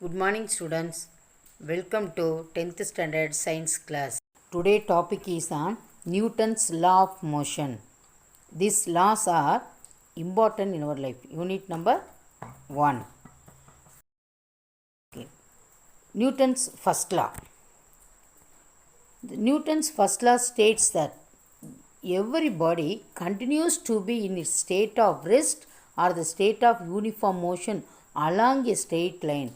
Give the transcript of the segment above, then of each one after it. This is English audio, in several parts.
Good morning students. Welcome to 10th standard science class. Today topic is on Newton's law of motion. These laws are important in our life. Unit number 1. Okay. Newton's first law. Newton's first law states that every body continues to be in its state of rest or the state of uniform motion along a straight line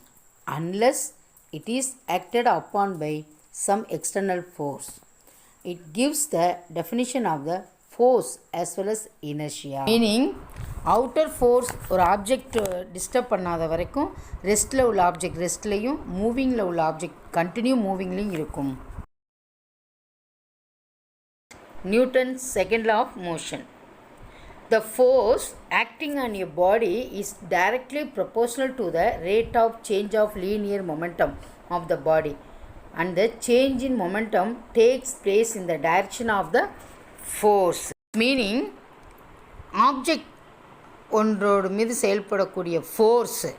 unless it is acted upon by some external force. It gives the definition of the force as well as inertia. Meaning, outer force ஒரு object disturb பண்ணாத வரைக்கும் ரெஸ்ட்டில் உள்ள object ரெஸ்ட்லேயும் மூவிங்கில் உள்ள object continue மூவிங்லேயும் இருக்கும். Newton's second law of motion. The force acting on a body is directly proportional to the rate of change of linear momentum of the body, and the change in momentum takes place in the direction of the force. Meaning, object ஒன்றோடு மீது செயல்படக்கூடிய force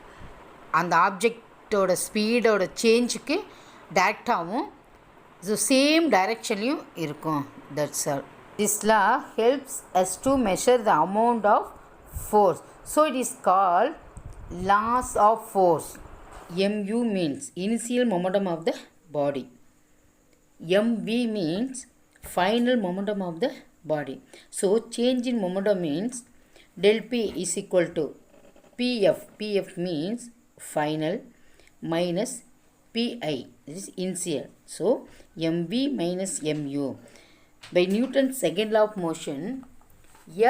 அந்த ஆப்ஜெக்டோட ஸ்பீடோட சேஞ்சுக்கு டேரெக்டாகவும் same டைரெக்ஷன்லையும் இருக்கும். That's all. This law helps us to measure the amount of force. So it is called laws of force. MU means initial momentum of the body. MV means final momentum of the body. So change in momentum means del P is equal to PF. PF means final minus PI. This is initial. So MV minus MU. By Newton's second law of motion,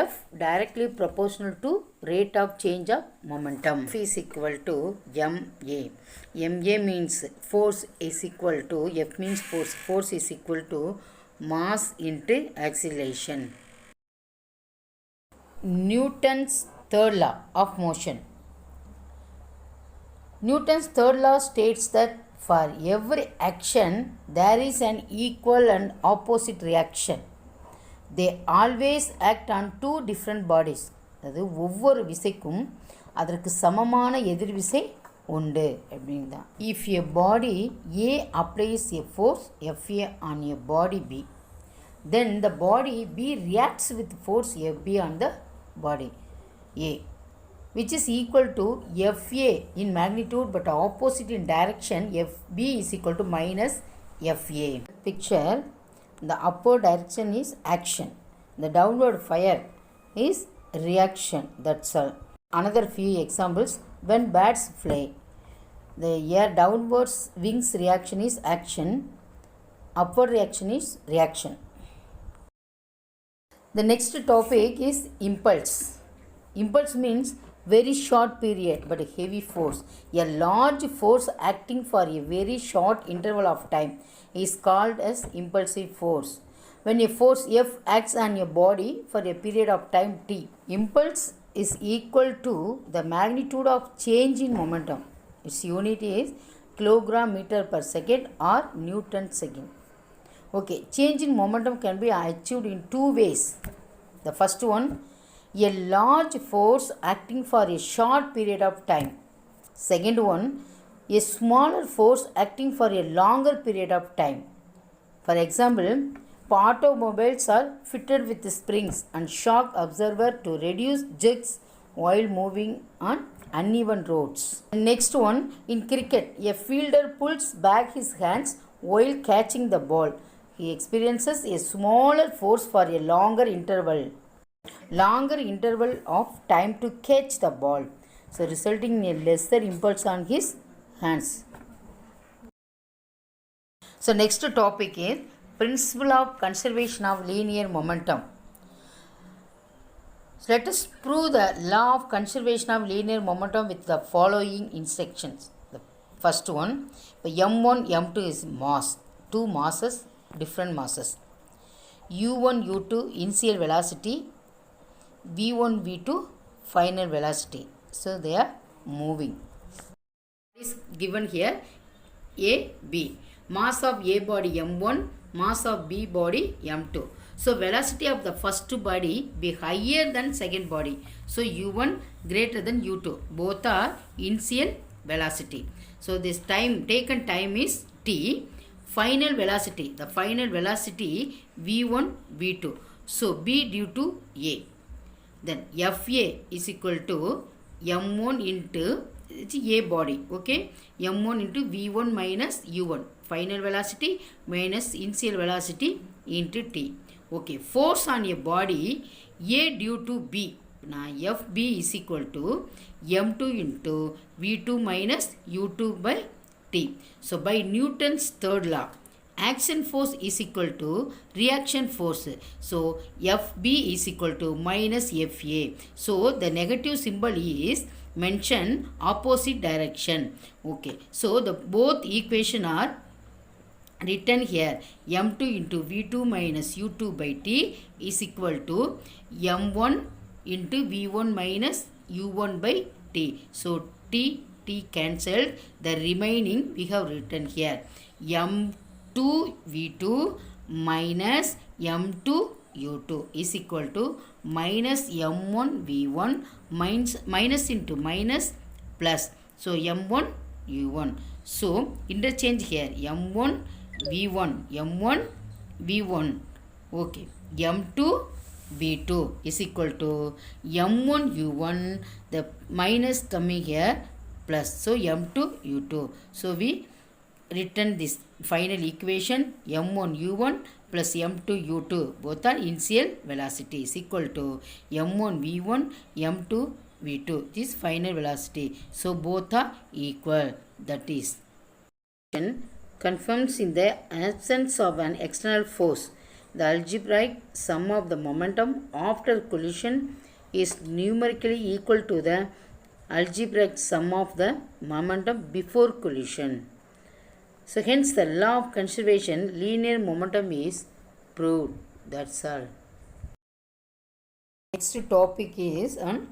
F directly proportional to rate of change of momentum. F is equal to MA. MA means force is equal to, F means force. Force is equal to mass into acceleration. Newton's third law of motion. Newton's third law states that for every action there is an equal and opposite reaction. They always act on two different bodies. அதாவது ஒவ்வொரு விசைக்கும் அதற்கு சமமான எதிர்விசை உண்டு அப்படின்னு தான். If a body A applies a force FA on a body B, then the body B reacts with force FB on the body A, which is equal to FA in magnitude but opposite in direction. FB is equal to minus FA. Picture, the upward direction is action, the downward fire is reaction. That's all. Another few examples. When birds fly, the air downwards wings reaction is action, upward reaction is reaction. The next topic is impulse. Impulse means very short period but a heavy force. A large force acting for a very short interval of time is called as impulsive force. When a force F acts on a body for a period of time t, impulse is equal to the magnitude of change in momentum. Its unit is kilogram meter per second or Newton second. Okay, change in momentum can be achieved in two ways. The first one, a large force acting for a short period of time. Second one, a smaller force acting for a longer period of time. For example, automobiles are fitted with springs and shock absorber to reduce jerks while moving on uneven roads. Next one, in cricket, a fielder pulls back his hands while catching the ball. He experiences a smaller force for a longer interval of time to catch the ball, so resulting in a lesser impulse on his hands. So next topic is principle of conservation of linear momentum. So let us prove the law of conservation of linear momentum with the following instructions. The first one, m1 m2 is mass, two masses, different masses. u1 u2 initial velocity, v1 v2 final velocity, so they are moving. Is given here a b, mass of a body m1, mass of b body m2. So velocity of the first body be higher than second body, so u1 greater than u2, both are initial velocity. So this time, taken time is t. Final velocity, the final velocity v1, v2. So b due to a. Then Fa is equal to m1 into a body, okay, m1 into v1 minus u1, final velocity minus initial velocity into t. Okay, force on a body a due to b. Now Fb is equal to m2 into v2 minus u2 by t. So by Newton's third law, action force is equal to reaction force. So Fb is equal to minus Fa. So the negative symbol is mention opposite direction. Okay, so the both equation are written here. M2 into V2 minus U2 by T is equal to M1 into V1 minus U1 by T. So T cancelled. The remaining we have written here. M2 V2 minus M2 U2 is equal to minus M1 V1 minus into minus plus. So M1 U1. So interchange here. M1 V1. M1 V1. Okay. M2 V2 is equal to M1 U1. The minus coming here plus. So M2 U2. So we written this final equation m1 u1 plus m2 u2 both are initial velocity is equal to m1 v1 m2 v2, this final velocity. So both are equal, that is confirms in the absence of an external force, the algebraic sum of the momentum after collision is numerically equal to the algebraic sum of the momentum before collision. So hence the law of conservation linear momentum is proved. That's all. Next topic is on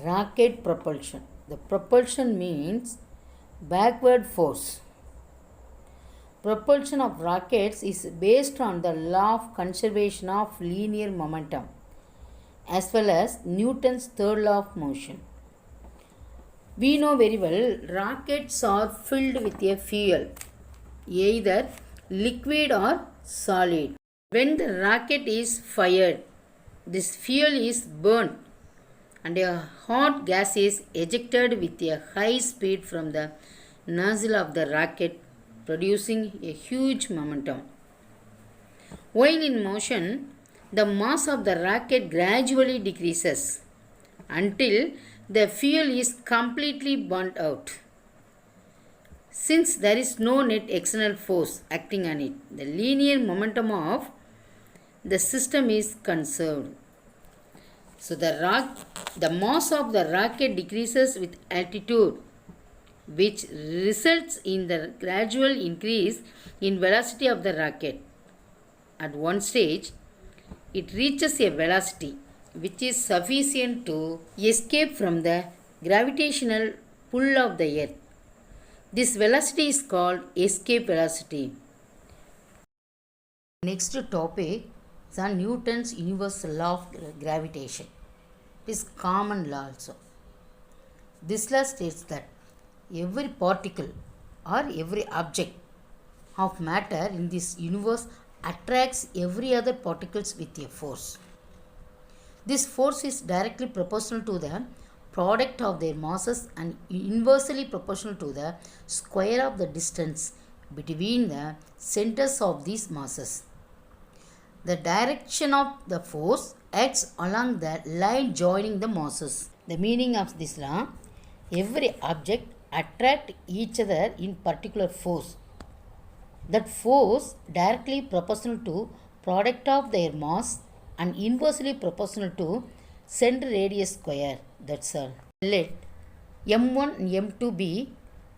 rocket propulsion. The propulsion means backward force. Propulsion of rockets is based on the law of conservation of linear momentum as well as Newton's third law of motion. We know very well rockets are filled with a fuel, either liquid or solid. When the rocket is fired, this fuel is burnt and a hot gas is ejected with a high speed from the nozzle of the rocket, producing a huge momentum. While in motion, the mass of the rocket gradually decreases until the fuel is completely burnt out. Since there is no net external force acting on it, the linear momentum of the system is conserved. So the mass of the rocket decreases with altitude, which results in the gradual increase in velocity of the rocket. At one stage, it reaches a velocity which is sufficient to escape from the gravitational pull of the earth. This velocity is called escape velocity. Next topic is on Newton's universal law of gravitation. It is common law also. This law states that every particle or every object of matter in this universe attracts every other particles with a force. This force is directly proportional to the product of their masses and inversely proportional to the square of the distance between the centers of these masses. The direction of the force acts along the line joining the masses. The meaning of this law, every object attract each other in particular force. That force directly proportional to product of their mass and inversely proportional to center radius square. That's all. Let m1 and m2 be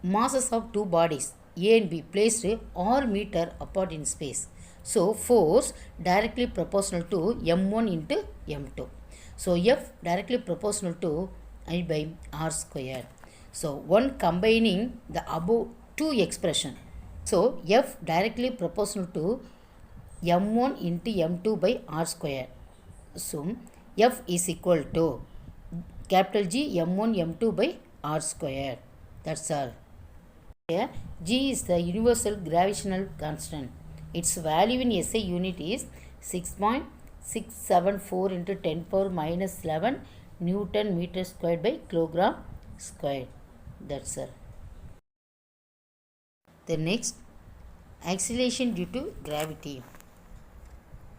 masses of two bodies A and B placed r meter apart in space. So force directly proportional to m1 into m2. So F directly proportional to I by r square. So one combining the above two expression. So F directly proportional to m1 into m2 by r square. So F is equal to capital G m1 m2 by r square. That's all. Here, G is the universal gravitational constant. Its value in SI unit is 6.674 into 10 power minus 11 Newton meter squared by kilogram squared. That's all. The next, acceleration due to gravity.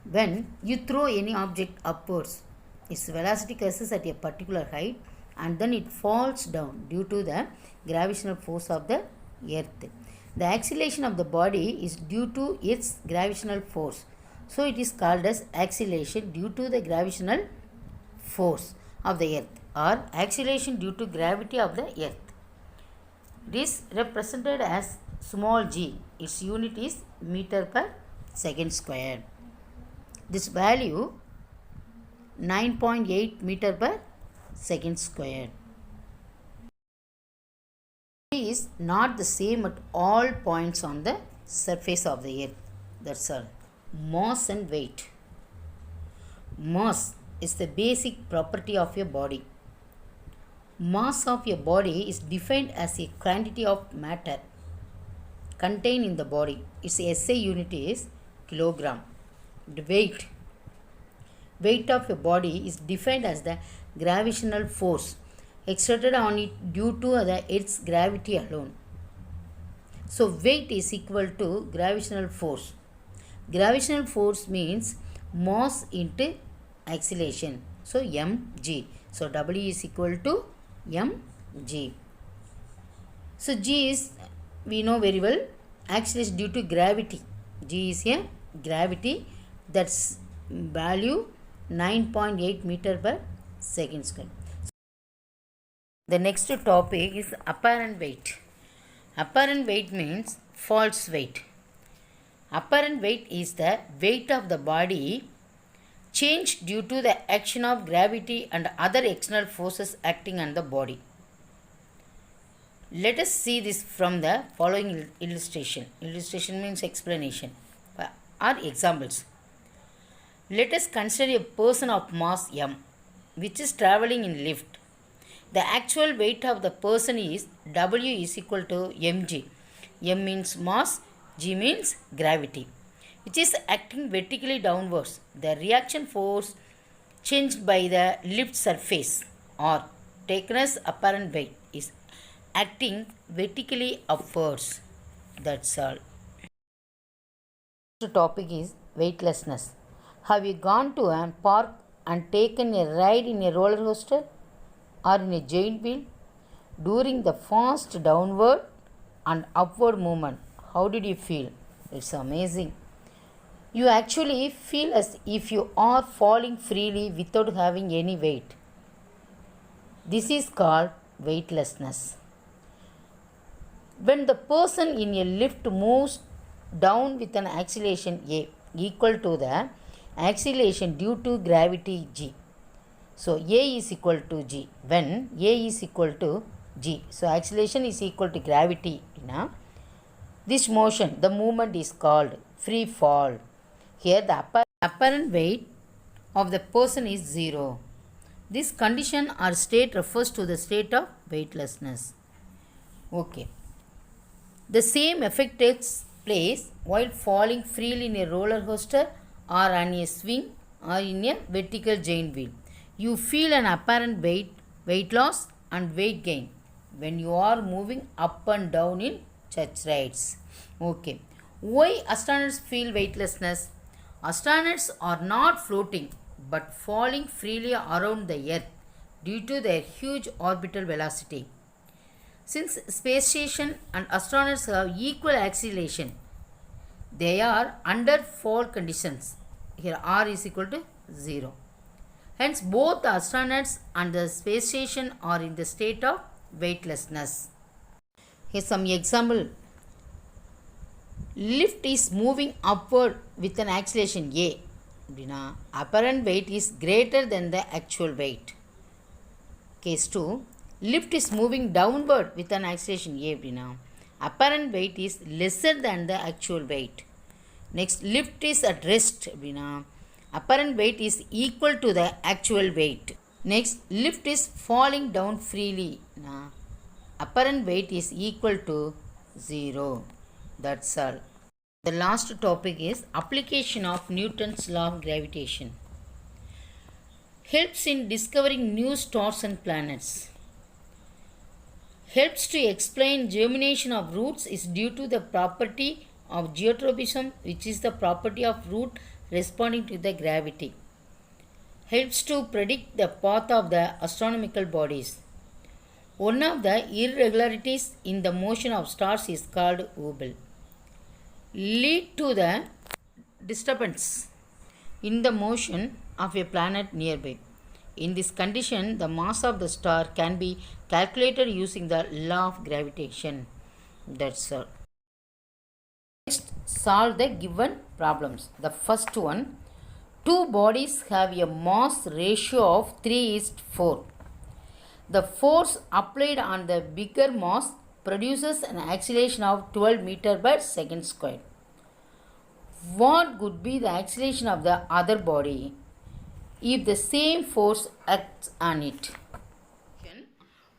When you throw any object upwards, its velocity crosses at a particular height and then it falls down due to the gravitational force of the earth. The acceleration of the body is due to its gravitational force. So it is called as acceleration due to the gravitational force of the earth or acceleration due to gravity of the earth. It is represented as small g. Its unit is meter per second square. This value 9.8 meter per second square. It is not the same at all points on the surface of the earth. That's all. Mass and weight. Mass is the basic property of your body. Mass of your body is defined as a quantity of matter contained in the body. Its SI unit is kilogram. The weight of your body is defined as the gravitational force exerted on it due to the Earth's gravity alone. So weight is equal to gravitational force. Gravitational force means mass into acceleration. So mg. So W is equal to mg. So G is, we know very well, acceleration due to gravity. G is a gravity, that's value 9.8 meter per second square. The next topic is apparent weight. Apparent weight means false weight. Apparent weight is the weight of the body changed due to the action of gravity and other external forces acting on the body. Let us see this from the following illustration. Illustration means explanation or examples. Let us consider a person of mass m which is traveling in lift. The actual weight of the person is W is equal to mg. M means mass, G means gravity, which is acting vertically downwards. The reaction force changed by the lift surface or taken as apparent weight is acting vertically upwards. That's all. The topic is weightlessness. Have you gone to a park and taken a ride in a roller coaster or in a giant wheel? During the fast downward and upward movement, how did you feel? It's amazing. You actually feel as if you are falling freely without having any weight. This is called weightlessness. When the person in a lift moves down with an acceleration A equal to the acceleration due to gravity G. So A is equal to G. When A is equal to G, so acceleration is equal to gravity. This motion, the movement is called free fall. Here the apparent weight of the person is 0. This condition or state refers to the state of weightlessness. Okay. The same effect takes place while falling freely in a roller coaster or on a swing or in a vertical giant wheel. You feel an apparent weight loss and weight gain when you are moving up and down in such rides. Okay. Why astronauts feel weightlessness? Astronauts are not floating but falling freely around the Earth due to their huge orbital velocity. Since space station and astronauts have equal acceleration, they are under fall conditions. Here R is equal to 0. Hence both the astronauts and the space station are in the state of weightlessness. Here some example. Lift is moving upward with an acceleration A. Apparent weight is greater than the actual weight. Case 2. Lift is moving downward with an acceleration A. Apparent weight is lesser than the actual weight. Next, lift is at rest. Apparent weight is equal to the actual weight. Next, lift is falling down freely. Apparent weight is equal to 0. That's all. The last topic is application of Newton's law of gravitation. Helps in discovering new stars and planets. Helps to explain germination of roots is due to the property of geotropism, which is the property of root responding to the gravity. Helps to predict the path of the astronomical bodies. One of the irregularities in the motion of stars is called wobble. Lead to the disturbance in the motion of a planet nearby. In this condition, the mass of the star can be calculated using the law of gravitation. That's all. Next, solve the given problems. The first one, two bodies have a mass ratio of 3:4. The force applied on the bigger mass produces an acceleration of 12 meter per second squared. What would be the acceleration of the other body if the same force acts on it?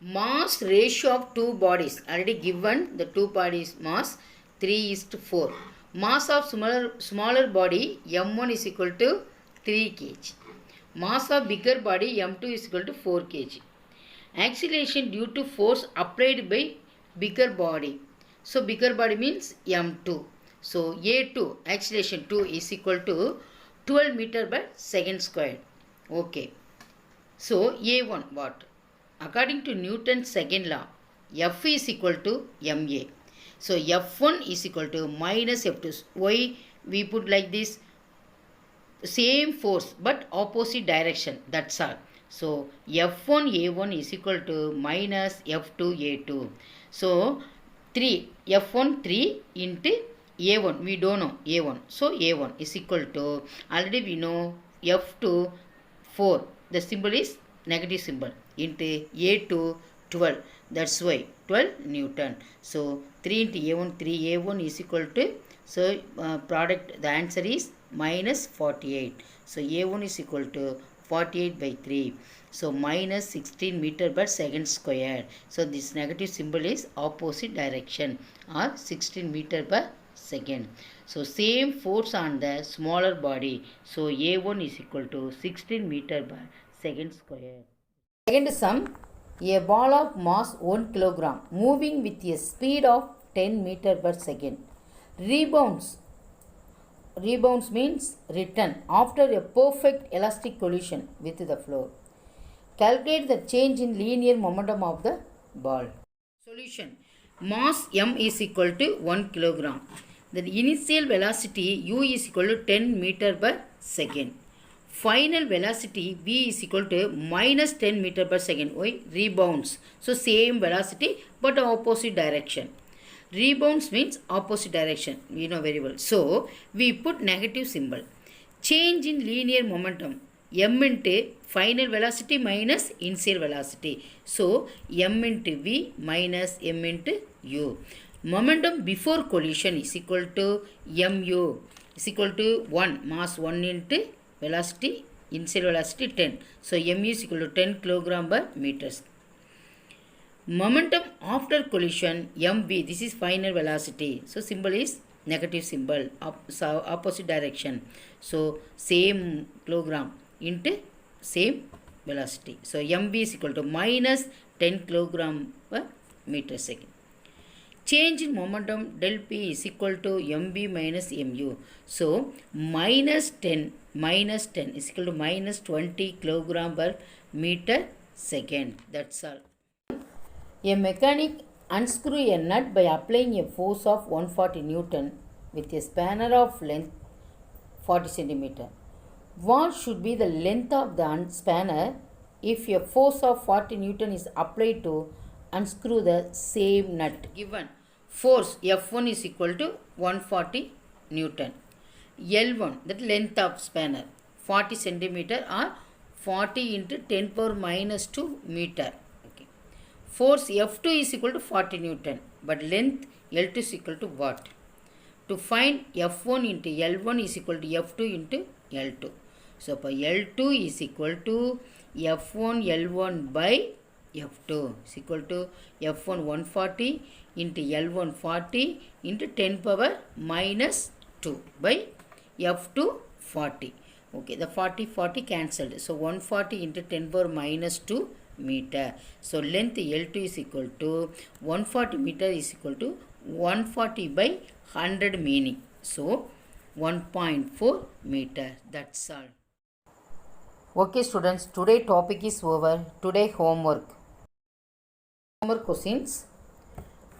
Mass ratio of two bodies already given. The two bodies mass 3:4. Mass of smaller body m1 is equal to 3 kg. Mass of bigger body m2 is equal to 4 kg. Acceleration due to force applied by bigger body. So bigger body means m2. So a2 acceleration 2 is equal to 12 meter per second squared. Okay. So a1 what? According to Newton's second law, F is equal to ma. So F1 is equal to minus F2. Why we put like this? Same force but opposite direction. That's all. So F1 A1 is equal to minus F2 A2. So 3 F1 3 into A1. We don't know A1. So A1 is equal to, already we know F2 4. The symbol is negative symbol, into A2 12. That's why 12 Newton. So 3 into A1, 3A1 is equal to, so product, the answer is minus 48. So A1 is equal to 48 by 3. So minus 16 meter per second square. So this negative symbol is opposite direction, or 16 meter per second. So same force on the smaller body. So A1 is equal to 16 meter per second square. Second sum, a ball of mass 1 kilogram moving with a speed of 10 meter per second rebounds means return after a perfect elastic collision with the floor. Calculate the change in linear momentum of the ball. Solution. Mass m is equal to 1 kilogram. The initial velocity u is equal to 10 meter per second. Final velocity v is equal to minus 10 meter per second. Why? Rebounds. So same velocity but opposite direction. Rebounds means opposite direction. You know very well. So we put negative symbol. Change in linear momentum. M into final velocity minus initial velocity. So m into v minus m into u. Momentum before collision is equal to mu is equal to 1. Mass 1 into velocity, initial velocity 10. So mu is equal to 10 kilogram per meters. Momentum after collision mv, this is final velocity. So symbol is negative symbol, so opposite direction. So same kilogram into same velocity. So mv is equal to minus 10 kilogram per meter second. Change in momentum del p is equal to mv minus mu. So minus 10 is equal to minus 20 kilogram per meter second. That's all. A mechanic unscrew a nut by applying a force of 140 Newton with a spanner of length 40 cm. What should be the length of the spanner if a force of 40 Newton is applied to unscrew the same nut? Given force F1 is equal to 140 Newton. L1, that length of spanner, 40 cm or 40 into 10 power minus 2 meter. Okay. Force F2 is equal to 40 Newton, but length L2 is equal to what? To find F1 into L1 is equal to F2 into L2. So, L2 is equal to F1 L1 by F2 is equal to F1 140 into L1 40 into 10 power minus 2 by F2 40. Okay, the 40 cancelled. So 140 into 10 power minus 2 meter. So length L2 is equal to 140 meter is equal to 140 by 100 meaning. So 1.4 meter. That's all. Okay students, today topic is over. Today homework. Homework questions.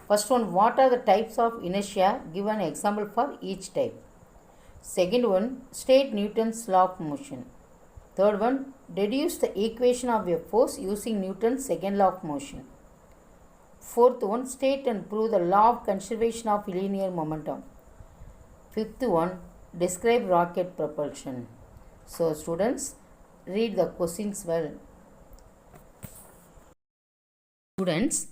First one, what are the types of inertia? Give an example for each type. Second one, state Newton's law of motion. Third one, deduce the equation of a force using Newton's second law of motion. Fourth one, state and prove the law of conservation of linear momentum. Fifth one, describe rocket propulsion. So students, read the questions well. Students,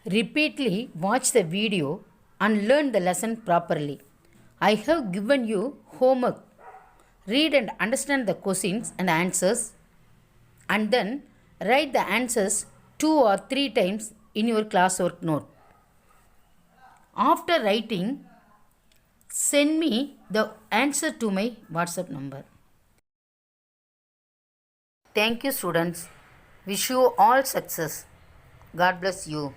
repeatedly watch the video and learn the lesson properly. I have given you homework. Read and understand the questions and answers, and then write the answers 2 or 3 times in your classwork note. After writing, send me the answer to my WhatsApp number. Thank you students. Wish you all success. God bless you.